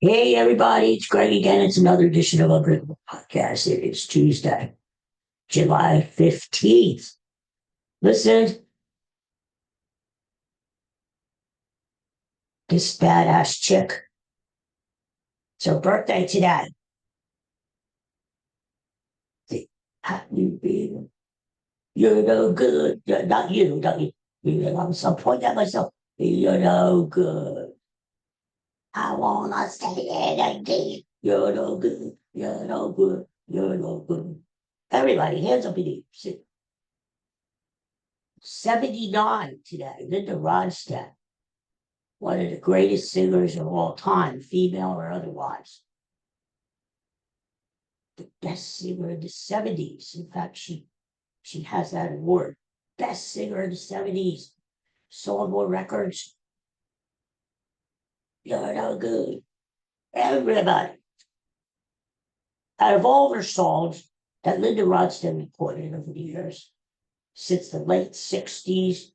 Hey everybody, it's Greg again. It's another edition of Unbreakable Podcast. It is Tuesday, July 15th. Listen, this badass chick. It's her birthday today. Happy birthday. You're no good. Not you, not you. I'm some point at myself. You're no good. I wanna say it again. You're no good. You're no good. You're no good. Everybody, hands up in the air. 79 today. Linda Ronstadt, one of the greatest singers of all time, female or otherwise. The best singer in the 70s. In fact, she has that award. Best singer in the 70s. Sold more records. You're no good. Everybody. Out of all her songs that Linda Ronstadt recorded over the years, since the late 60s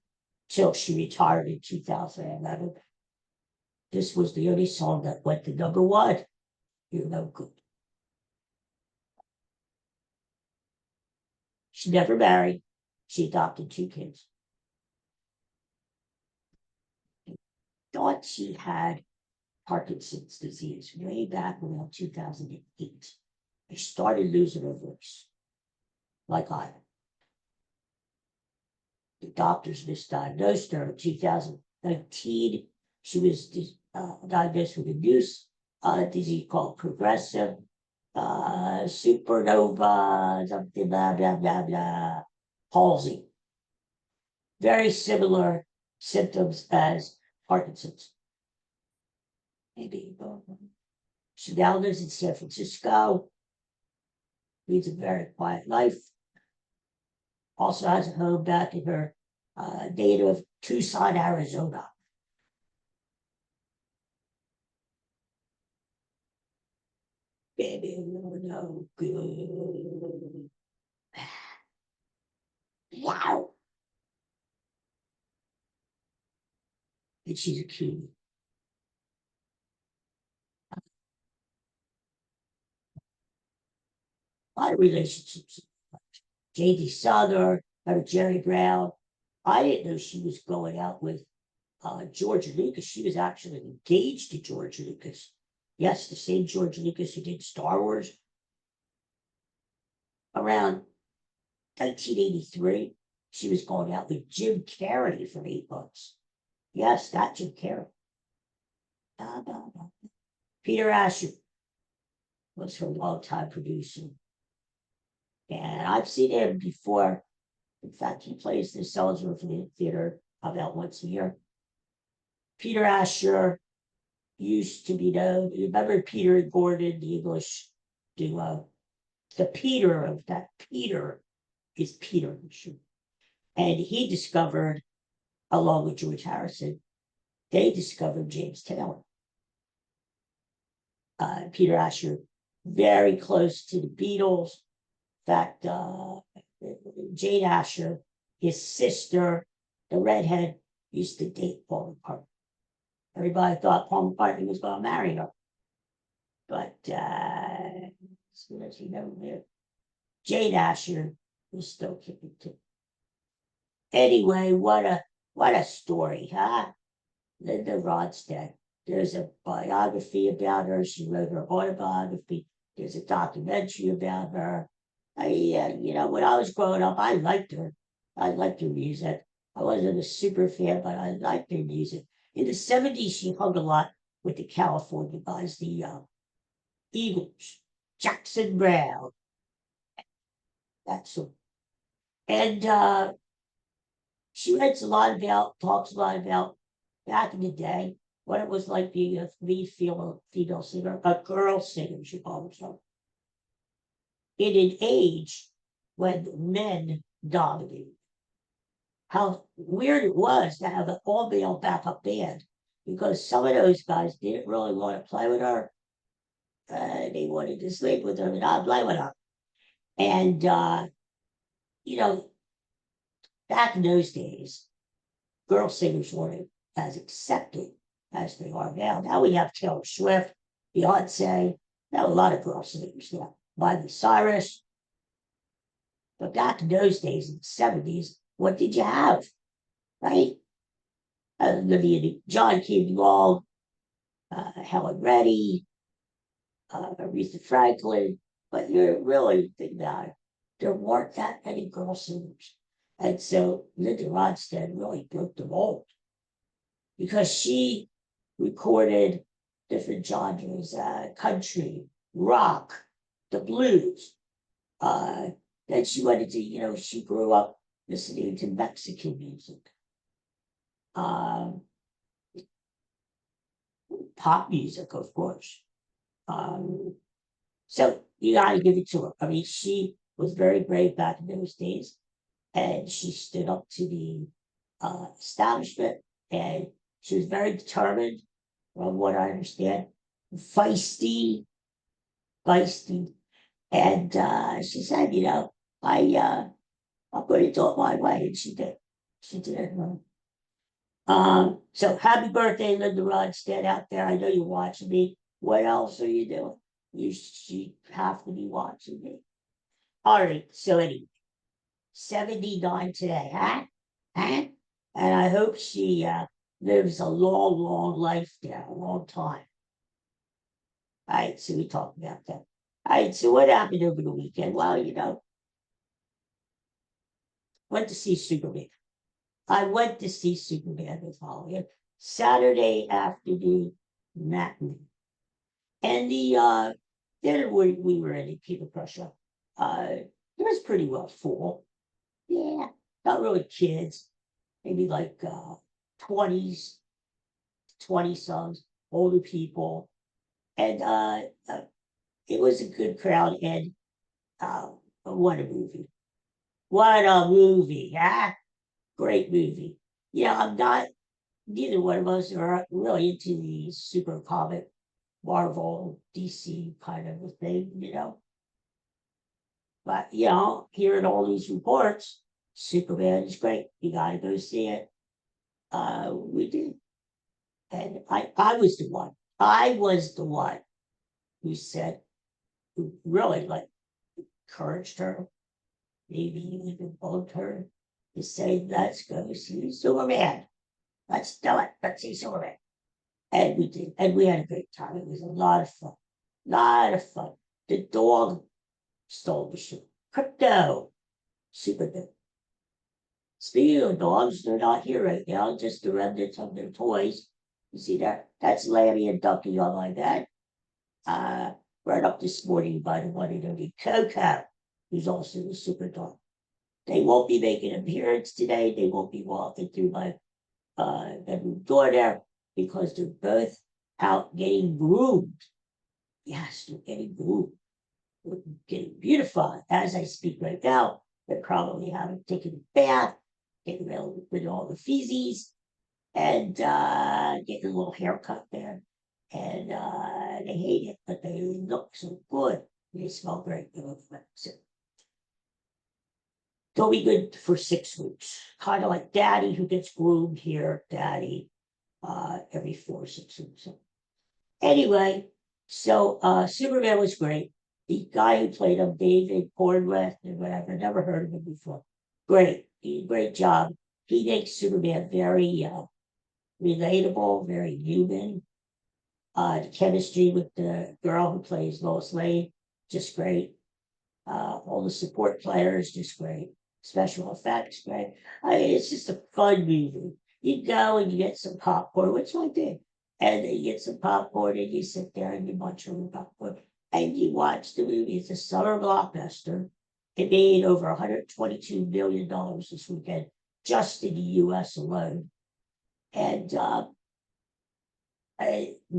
till she retired in 2011, this was the only song that went to number one. You're no good. She never married. She adopted two kids. Thought she had Parkinson's disease way back around 2008. I started losing her voice, like I had. The doctors misdiagnosed her in 2019. She was diagnosed with a new disease called progressive supernova, something, blah, blah, blah, blah, palsy. Very similar symptoms as Parkinson's. Maybe. She now lives in San Francisco, leads a very quiet life. Also has a home back in her native Tucson, Arizona. Baby, you're no good. Wow. And she's a cutie. A lot of relationships. J.D. Souther, Jerry Brown. I didn't know she was going out with George Lucas. She was actually engaged to George Lucas. Yes, the same George Lucas who did Star Wars. Around 1983, she was going out with Jim Carrey for 8 months. Yes, that Jim Carrey. Peter Asher was her longtime producer. And I've seen him before. In fact, he plays the Salisbury Theater about once a year. Peter Asher used to be known. You remember Peter and Gordon, the English duo? The Peter of that Peter is Peter Asher. And he discovered, along with George Harrison, they discovered James Taylor. Peter Asher, very close to the Beatles. In fact, Jane Asher, his sister, the redhead, used to date Paul McCartney. Everybody thought Paul McCartney was going to marry her. But as soon as he never did, Jane Asher was still kicking too. Anyway, what a story, huh? Linda Ronstadt. There's a biography about her. She wrote her autobiography. There's a documentary about her. When I was growing up, I liked her. I liked her music. I wasn't a super fan, but I liked her music. In the 70s, she hung a lot with the California guys, the Eagles, Jackson Brown, that's and she talks a lot about back in the day what it was like being a lead female singer, a girl singer, she called herself, in an age when men dominated. How weird it was to have an all male backup band because some of those guys didn't really want to play with her. They wanted to sleep with her and not play with her. And, you know, back in those days, girl singers weren't as accepted as they are now. Now we have Taylor Swift. Beyonce. There were a lot of girl singers, yeah. Miley Cyrus. But back in those days, in the 70s, what did you have? Right? Olivia John came along, Helen Reddy, Aretha Franklin, but you're really thinking about it, there weren't that many girl singers. And so Linda Ronstadt really broke the mold because she recorded different genres, country, rock, the blues. Uh, then she went into, she grew up listening to Mexican music, um, pop music, of course. Um, so you got to give it to her. I mean, she was very brave back in those days, and she stood up to the establishment, and she was very determined, from what I understand, feisty, feisty, and she said, I'm going to do it my way, and she did. She did it. So happy birthday, Linda Ronstadt out there. I know you're watching me. What else are you doing? You have to be watching me. All right. So anyway, 79 today, huh? Huh? And I hope she lives a long, long life there, a long time. All right. So we talked about that. All right. So what happened over the weekend? Well, went to see Superman. I went to see Superman with Holly Saturday afternoon matinee. And the theater we were in Peter Prussia, it was pretty well full. Yeah, not really kids, maybe like 20s, 20 sons, older people. And it was a good crowd. And uh, what a movie. What a movie, huh? Great movie. I'm not, neither one of us are really into the super comic Marvel, DC kind of a thing. But hearing all these reports, Superman is great. You gotta go see it. We did. And I was the one. I was the one who said, who really like encouraged her, maybe even bugged her to say, let's go see Superman. Let's do it. Let's see Superman. And we did. And we had a great time. It was a lot of fun. Lot of fun. The dog stole the show. Crypto. Super good. Speaking of dogs, they're not here right now, just the remnants of their toys. You see that? That's Lammy and Ducky on my bed. Right up this morning by the one and only Coco, who's also a super dog. They won't be making an appearance today. They won't be walking through my bedroom door there because they're both out getting groomed. Yes, they're getting groomed. They're getting beautified as I speak right now. They probably haven't taken a bath, getting rid of all the feces, and getting a little haircut there. And they hate it, but they look so good. They smell great. So they'll be good for 6 weeks. Kind of like Daddy, who gets groomed here, Daddy, every 4 or 6 weeks. So anyway, so Superman was great. The guy who played him, David Cornwell, or whatever, never heard of him before. Great, great job. He makes Superman very relatable, very human. The chemistry with the girl who plays Lois Lane, just great. All the support players, just great. Special effects, great. It's just a fun movie. You go and you get some popcorn, which I did. And you get some popcorn and you sit there and you munch on the popcorn and you watch the movie. It's a summer blockbuster. It made over $122 million this weekend, just in the US alone. And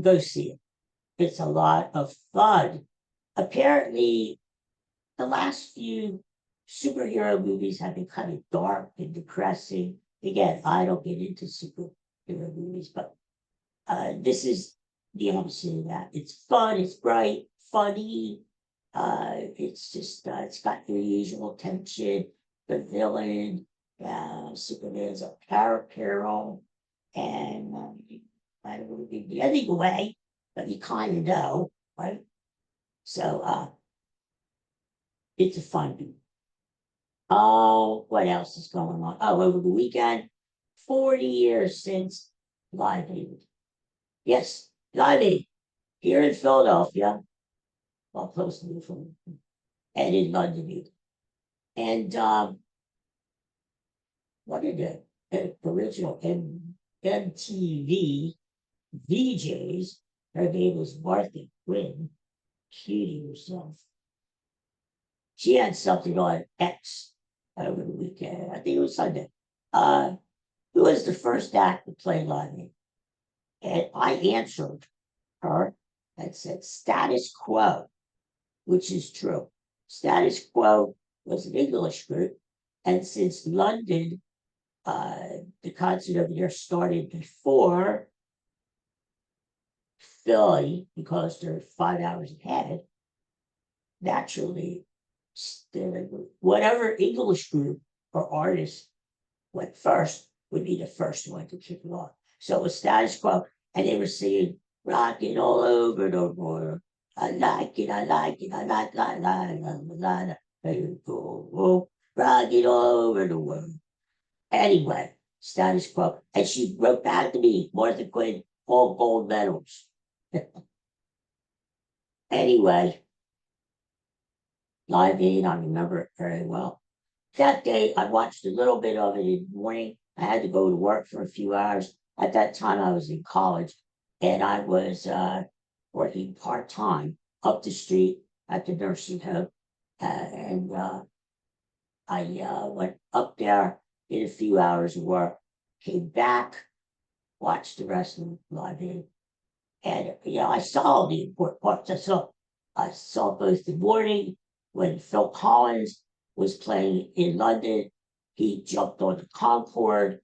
go see it. It's a lot of fun. Apparently, the last few superhero movies have been kind of dark and depressing. Again, I don't get into superhero movies, but this is the opposite of that. It's fun, it's bright, funny. It's just, it's got your usual tension. The villain, Superman's a power peril, and I don't really give the ending away, but you kind of know, right? So it's a fun beat. Oh, what else is going on? Oh, over the weekend, 40 years since Live Aid. Yes, Live Aid here in Philadelphia, well, close to me from, and in London. And what did the original MTV VJs, her name was Martha Quinn, cutie herself. She had something on X over the weekend. I think it was Sunday. Who was the first act to play Live Aid? And I answered her and said status quo, which is true. Status quo was an English group, and since London, the concert over there started before Philly, because they're 5 hours ahead, naturally, whatever English group or artist went first would be the first one to kick it off. So it was status quo, and they were singing "Rocking all over the world." I like it, I like it, I like it, I like it, rock it all over the world. Anyway, status quo. And she wrote back to me, Martha Quinn, all gold medals. Anyway, Live Aid, I remember it very well. That day, I watched a little bit of it in the morning. I had to go to work for a few hours. At that time, I was in college, and I was working part-time up the street at the nursing home. And I went up there, did a few hours of work, came back, watched the rest of Live Aid. And I saw the important parts. I saw both the morning when Phil Collins was playing in London. He jumped on the Concorde,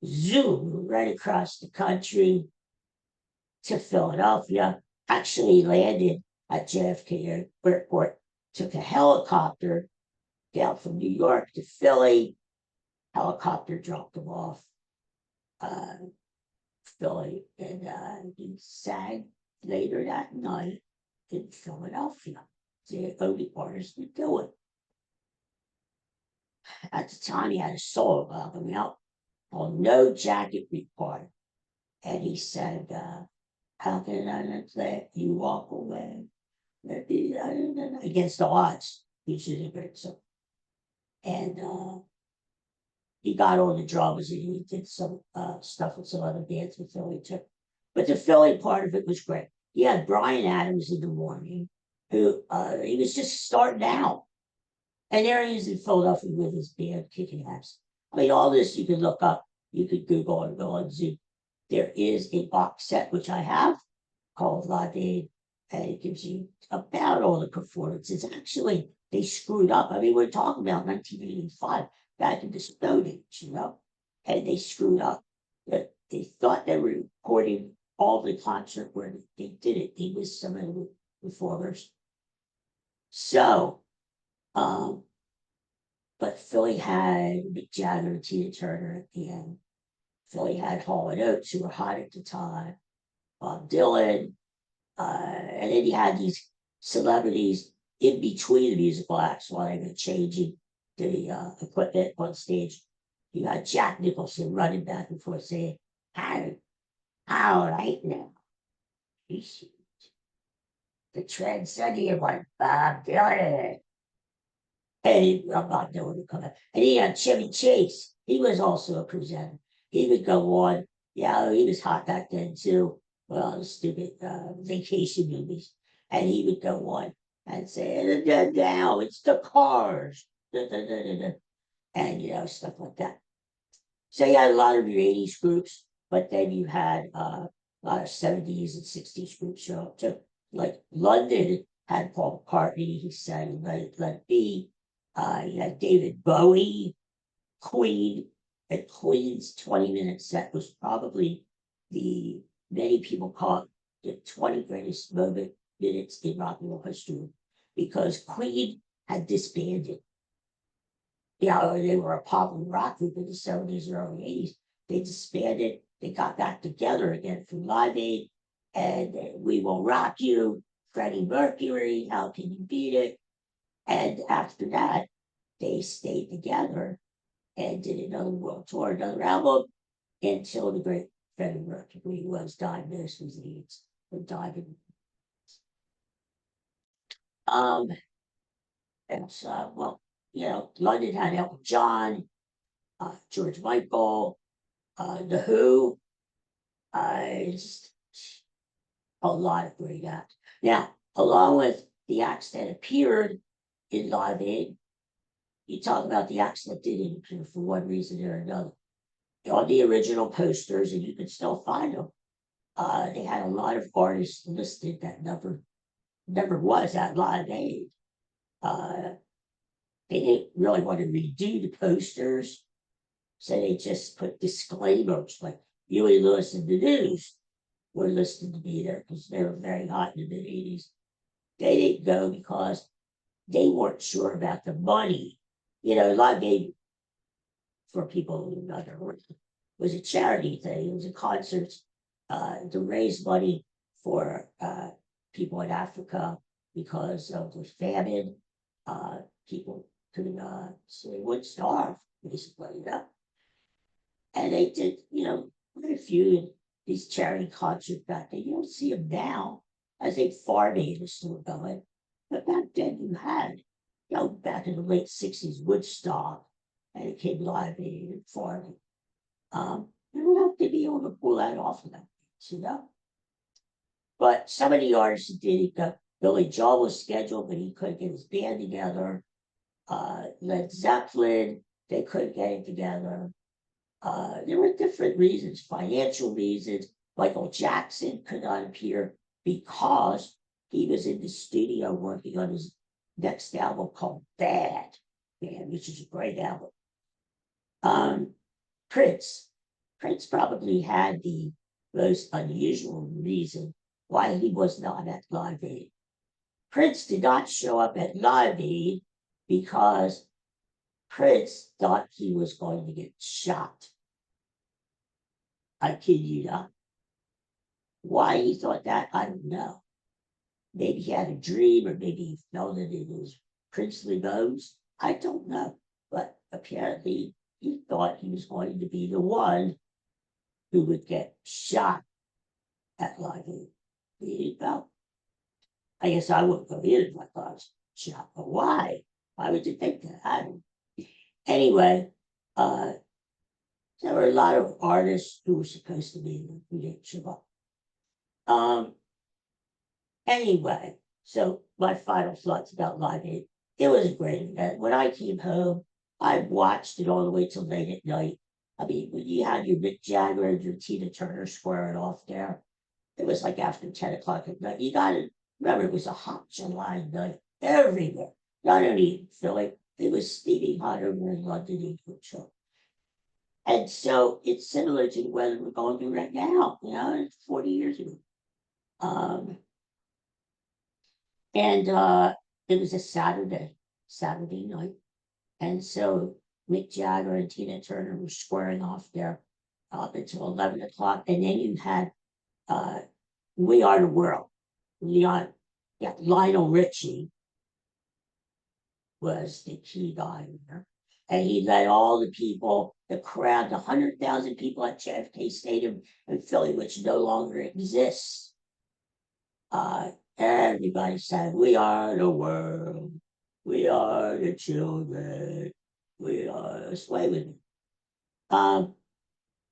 zoomed right across the country to Philadelphia, actually landed at JFK Airport, took a helicopter down from New York to Philly. Helicopter dropped him off Philly, and he sang later that night in Philadelphia. The only artist to do it. At the time, he had a solo album out called No Jacket Required. And he said, how can I not let you walk away? Against the odds, which is a great song. And he got on the drums and he did some stuff with some other bands with Philly too. But the Philly part of it was great. He had Brian Adams in the morning, who he was just starting out. And there he is in Philadelphia with his band kicking ass. I mean, all this you can look up, you could Google and go on Zoom. There is a box set, which I have, called Live Aid, and it gives you about all the performances. Actually, they screwed up. I mean, we're talking about 1985, back in the Stone Age, and they screwed up. They thought they were recording all the concert where they did it. They was some of the performers. So, but Philly had Mick Jagger and Tina Turner at the end. Philly had Hall and Oates, who were hot at the time, Bob Dylan, and then you had these celebrities in between the musical acts while they were changing the equipment on stage. You had Jack Nicholson running back and forth saying, all right now, the transcendent one, Bob Dylan. And I'm not doing the comment. And he had Chevy Chase. He was also a presenter. He would go on. Yeah, he was hot back then too. Well, stupid vacation movies. And he would go on and say, now it's the Cars. And, stuff like that. So you had a lot of your 80s groups, but then you had a lot of 70s and 60s groups show up too. Like London had Paul McCartney. He sang Let It Be. You had David Bowie, Queen, and Queen's 20-minute set was probably many people call it the 20 greatest minutes in rock and roll history, because Queen had disbanded. They were a pop and rock group in the 70s and early 80s. They disbanded, they got back together again from Live Aid, and We Will Rock You, Freddie Mercury, How Can You Beat It? And after that, they stayed together and did another world tour, another album, until the great Freddie Mercury was diagnosed with AIDS and died in. And so, well, London had Elton John, George Michael, The Who, just a lot of great acts. Now, along with the acts that appeared in Live Aid, you talk about the acts that didn't appear for one reason or another. On the original posters, and you can still find them, they had a lot of artists listed that never was at Live Aid. They didn't really want to redo the posters, so they just put disclaimers like Huey Lewis and the News were listed to be there because they were very hot in the mid-80s. They didn't go because they weren't sure about the money. Live Aid, for people who know, was a charity thing. It was a concert to raise money for people in Africa because of the famine. People couldn't, so they would starve, basically, And they did, quite a few of these charity concerts back then. You don't see them now. I think Farm Aid is still going. But back then you had, back in the late 60s, Woodstock, and it came Live Aid and Farm Aid. You don't have to be able to pull that off of them, But some of the artists did it. Billy Joel was scheduled, but he couldn't get his band together. Led Zeppelin, they couldn't get it together. There were different reasons, financial reasons. Michael Jackson could not appear because he was in the studio working on his next album called Bad, which is a great album. Prince probably had the most unusual reason why he was not at Live Aid. Prince did not show up at Live Aid because Prince thought he was going to get shot. I kid you not. Why he thought that, I don't know. Maybe he had a dream, or maybe he felt it in his princely bones. I don't know. But apparently he thought he was going to be the one who would get shot at Live Aid. He didn't know. I guess I wouldn't go in if I thought I was shot. But why? Why would you think that? I don't. Anyway, there were a lot of artists who were supposed to be there who didn't show up. Anyway, so my final thoughts about Live Aid. It was a great event. When I came home, I watched it all the way till late at night. I mean, when you had your Mick Jagger and your Tina Turner squaring off there, it was like after 10 o'clock at night. You got to remember, it was a hot July night everywhere. Not only in Philly, it was steaming hot over in London and Portugal. And so it's similar to the weather we're going through right now. It's 40 years ago. And it was a Saturday night. And so Mick Jagger and Tina Turner were squaring off there up until 11 o'clock. And then you had We Are the World. Lionel Richie was the key guy there. And he led all the people, the crowd, the 100,000 people at JFK Stadium in Philly, which no longer exists. Everybody said, "We are the world. We are the children. We are sway with me."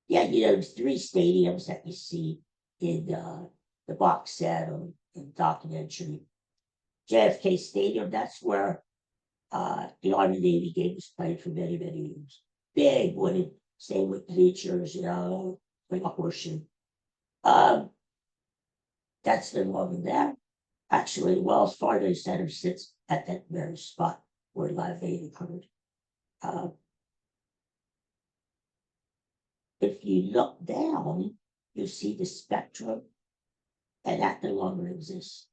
There's 3 stadiums that you see in the box set or the documentary. JFK Stadium, that's where the Army Navy game was played for many, many years. Big wooden, same with bleachers, like a horseshoe. That's no longer there. Actually, Wells Fargo Center sits at that very spot where Live Aid occurred. If you look down, you see the Spectrum, and that no longer exists.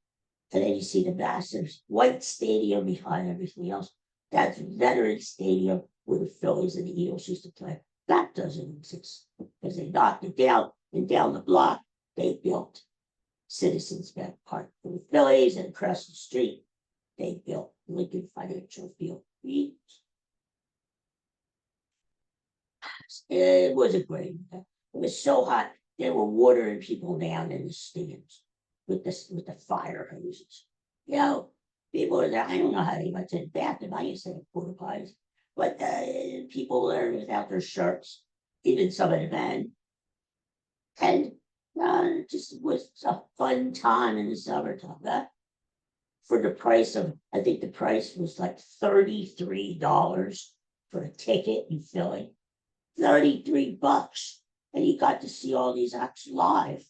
And then you see the massive white stadium behind everything else. That's Veterans Stadium where the Phillies and the Eagles used to play. That doesn't exist because they knocked it down, and down the block they built Citizens Bank Park for the Phillies, and across the street, they built Lincoln Financial Field. It was a great event. It was so hot, they were watering people down in the stands with the fire hoses. You know, people are there. I don't know how they went to the bathroom. I used to have porta potties, but people there without their shirts, even some of the men. And it just was a fun time in the summertime. For the price of, I think the price was like $33 for a ticket in Philly. $33, and you got to see all these acts live.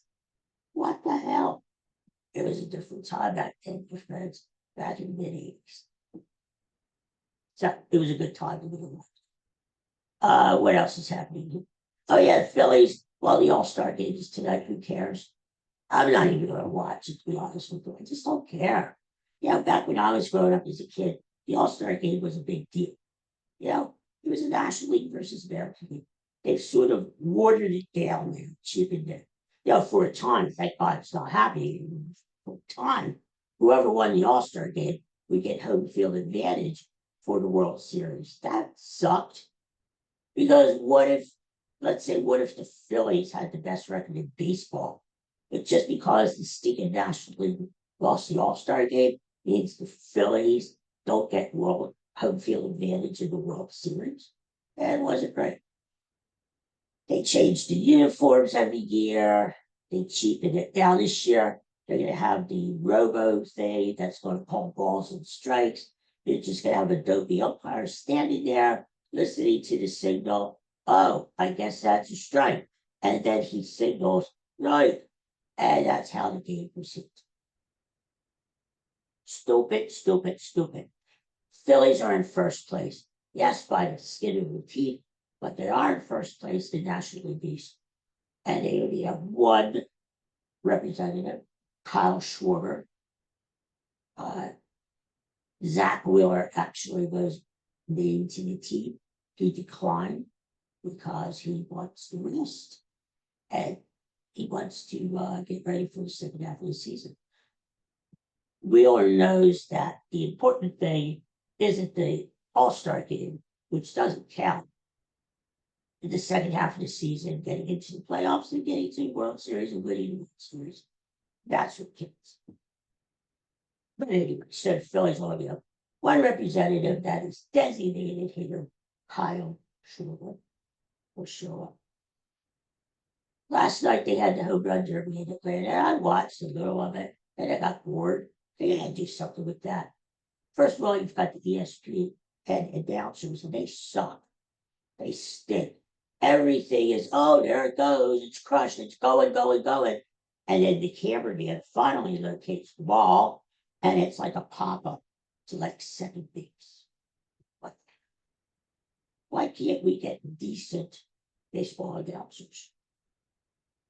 What the hell? It was a different time back then, my friends, back in the mid-80s. So it was a good time to live life. What else is happening? Oh yeah, the Phillies. Well, the All-Star game is tonight. Who cares? I'm not even going to watch it, to be honest with you. I just don't care. Back when I was growing up as a kid, the All-Star game was a big deal. It was a National League versus American League. They've sort of watered it down there, cheapened it. For a time, thank God it's not happening. For a time, whoever won the All-Star game would get home field advantage for the World Series. That sucked. Because let's say, what if the Phillies had the best record in baseball? But just because the stinking National League lost the All-Star game means the Phillies don't get home field advantage in the World Series. And it wasn't right. They changed the uniforms every year. They cheapened it down this year. They're going to have the robo thing that's going to call balls and strikes. They're just going to have a dopey umpire standing there listening to the signal. Oh, I guess that's a strike. And then he signals, right. And that's how the game proceeds. Stupid, stupid, stupid. Phillies are in first place. Yes, by the skin of their teeth, but they are in first place in National League East. And they only have one representative, Kyle Schwarber. Zach Wheeler actually was named to the team. He declined because he wants to rest. And he wants to get ready for the second half of the season. Wheeler knows that the important thing isn't the All-Star game, which doesn't count in the second half of the season, getting into the playoffs and getting to the World Series and winning the World Series. That's what counts. But anyway, so the Phillies only have one representative, that is designated hitter, Kyle Schwarber, will show up. Last night they had the home run derby in Atlanta, and I watched a little of it, and I got bored. They gotta do something with that. First of all, you've got the ESPN announcers, and they suck. They stink. Everything is, oh, there it goes. It's crushed. It's going, going, going. And then the cameraman finally locates the ball, and it's like a pop-up to like second base. Why can't we get decent baseball announcers?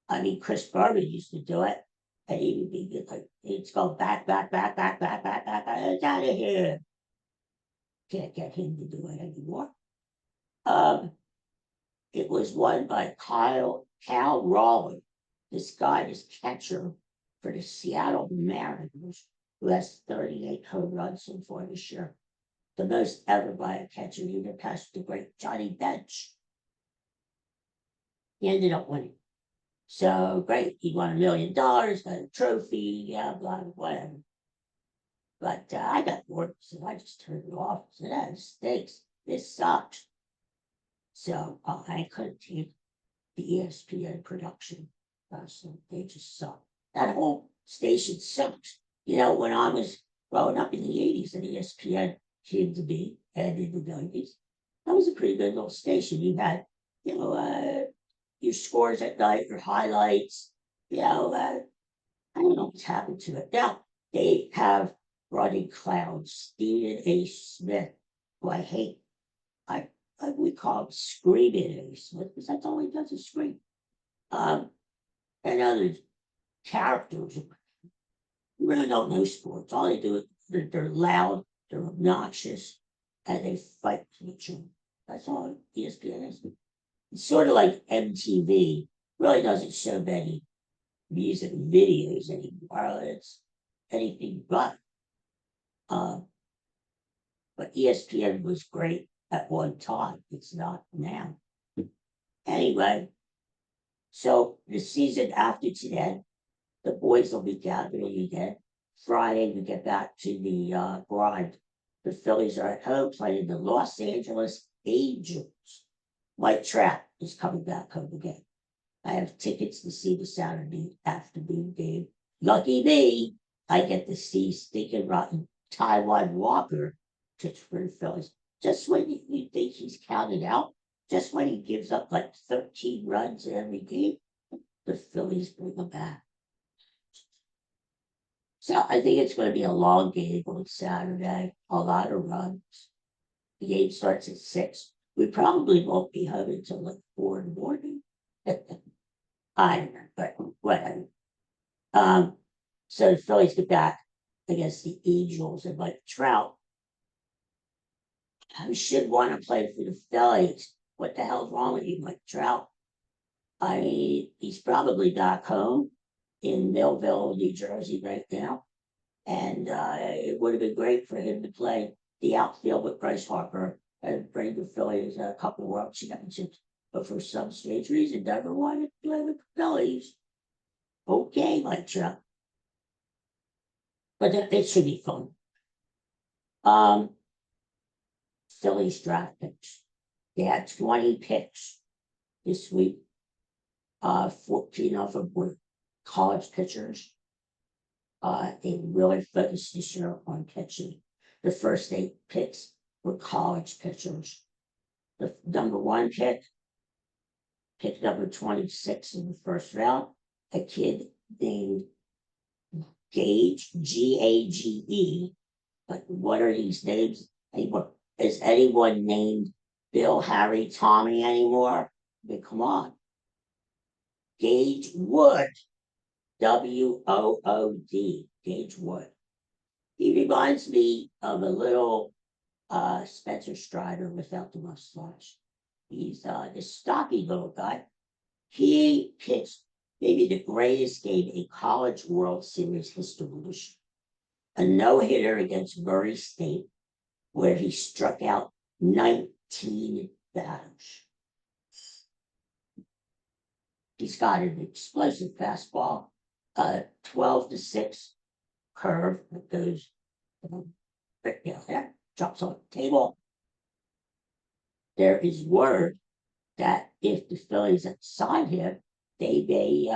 I mean, Chris Berman used to do it, and he would be like, it's go back, back, back, back, back, back, back, back, it's out of here. Can't get him to do it anymore. It was won by Cal Raleigh. This guy is catcher for the Seattle Mariners, who has 38 home runs so far this year. The most ever by a catcher, even past the great Johnny Bench. He ended up winning. So great, he won $1 million, got a trophy, blah, blah, whatever. But I got bored, so I just turned it off. So that stinks. This sucked. So I couldn't take the ESPN production. So they just suck. That whole station sucks. When I was growing up in the 80s and ESPN came to be, and in the 90s, that was a pretty good little station. You had, your scores at night, your highlights, I don't know what's happened to it. Now, they have running clowns, Stephen A. Smith, who I hate. We call him Screaming A. Smith, because that's all he does is scream. And other characters who really don't know sports. All they do is they're loud, they're obnoxious, and they fight to each other. That's all ESPN is. It's sort of like MTV, really doesn't show many music videos anymore. It's anything but. But ESPN was great at one time. It's not now. Anyway, so the season after today, the boys will be gathering again. Friday, we get back to the grind. The Phillies are at home playing the Los Angeles Angels. Mike Trout is coming back home again. I have tickets to see the Saturday afternoon game. Lucky me, I get to see stinking rotten Taiwan Walker pitch for the Phillies. Just when you think he's counted out, just when he gives up like 13 runs in every game, the Phillies bring him back. So I think it's going to be a long game on Saturday, a lot of runs. The game starts at 6. We probably won't be home until like 4 in the morning. I don't know, but whatever. So the Phillies get back against the Angels and Mike Trout. I should want to play for the Phillies. What the hell's wrong with you, Mike Trout? I mean, he's probably back home in Millville, New Jersey right now. And it would have been great for him to play the outfield with Bryce Harper and bring the Phillies a couple of World Championships. But for some strange reason, never wanted to play with the Phillies. Okay, Mike Trout. But it should be fun. Phillies draft picks. They had 20 picks this week. 14 of them were college pitchers. They really focused this year on pitching. The first 8 picks were college pitchers. The number 1 pick number 26 in the first round, a kid named Gage, Gage. But what are these names? Is anyone named Bill, Harry, Tommy anymore? I mean, come on. Gage Wood, Wood, Gage Wood. He reminds me of a little Spencer Strider without the mustache. He's this stocky little guy. He pitched maybe the greatest game in College World Series history. A no-hitter against Murray State, where he struck out 19 batters. He's got an explosive fastball, 12-6 curve that goes, drops on the table. There is word that if the Phillies sign him, they may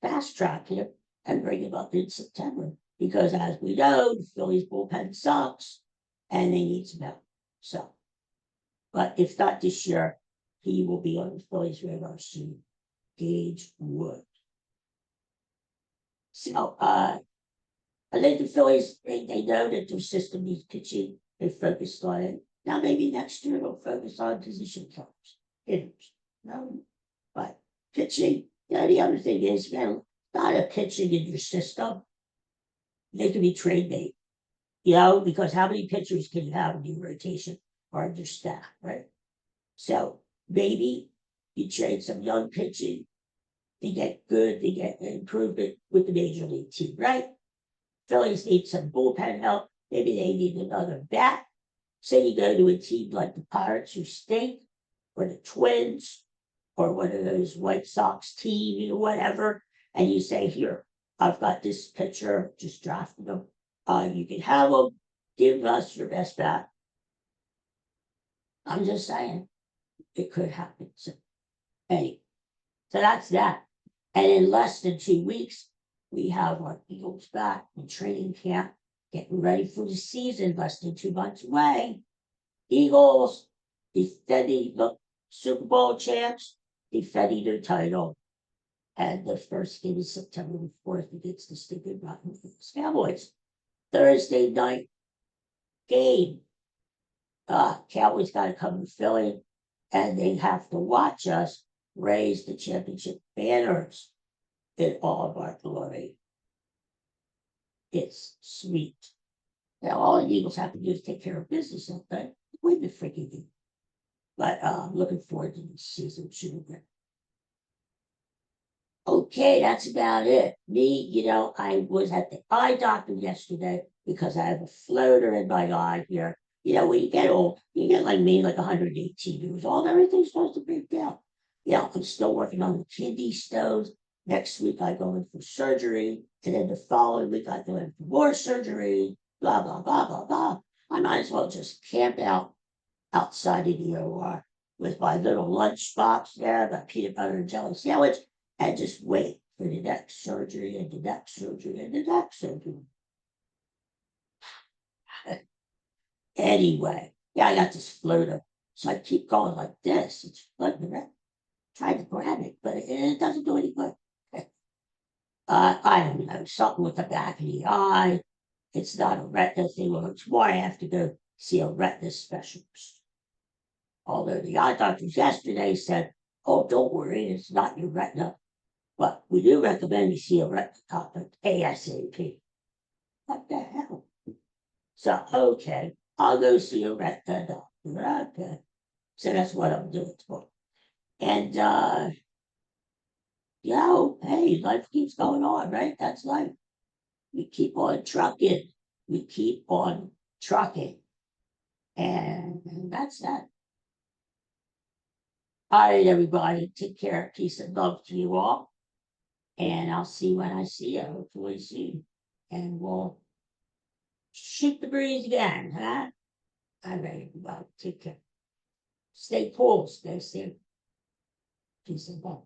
fast track him and bring him up in September. Because as we know, the Phillies bullpen sucks and they need some help. So, but if not this year, he will be on the Phillies radar soon. Gage Wood. So I think the Phillies, they know that their system needs pitching. They focused on it. Now maybe next year they'll focus on position players, hitters. No, but pitching. The other thing is, not a pitching in your system. They can be trade bait, because how many pitchers can you have in your rotation or in your staff, right? So maybe you trade some young pitching, they get good, they get improvement with the major league team, right? Phillies need some bullpen help. Maybe they need another bat. Say you go to a team like the Pirates who stink, or the Twins, or one of those White Sox team, whatever, and you say, here, I've got this pitcher, just drafted them. You can have them, give us your best bat. I'm just saying, it could happen. So, anyway, so that's that. And in less than 2 weeks, we have our Eagles back in training camp, getting ready for the season, less than 2 months away. Eagles, defending the Super Bowl champs, defending their title. And the first game is September 4th against the stupid Rotten Cowboys. Thursday night game. Cowboys got to come to Philly, and they have to watch us raise the championship banners in all of our glory. It's sweet. Now, all the Eagles have to do is take care of business, don't they? Win the freaking game. But I'm looking forward to the season. Okay, that's about it. Me, I was at the eye doctor yesterday because I have a floater in my eye here. When you get old, you get like me, like 118 years old, everything's supposed to break down. I'm still working on the kidney stones. Next week I go in for surgery, and then the following week I go in for more surgery, blah, blah, blah, blah, blah. I might as well just camp out outside of the OR with my little lunch box there, my peanut butter and jelly sandwich, and just wait for the next surgery and the next surgery and the next surgery. Anyway, yeah, I got this floater. So I keep going like this. It's floating around. Trying to grab it, but it doesn't do any good. I don't know, something with the back of the eye. It's not a retina thing, or it's more I have to go see a retina specialist. Although the eye doctors yesterday said, oh, don't worry, it's not your retina. But we do recommend you see a retina doctor ASAP. What the hell? So, okay, I'll go see a retina doctor. Okay. So that's what I'm doing for. And, hey, life keeps going on, right? That's life. We keep on trucking. We keep on trucking. And that's that. All right, everybody. Take care. Peace and love to you all. And I'll see you when I see you, hopefully soon. And we'll shoot the breeze again, huh? All right, everybody. Take care. Stay cool. Stay safe. Peace and love.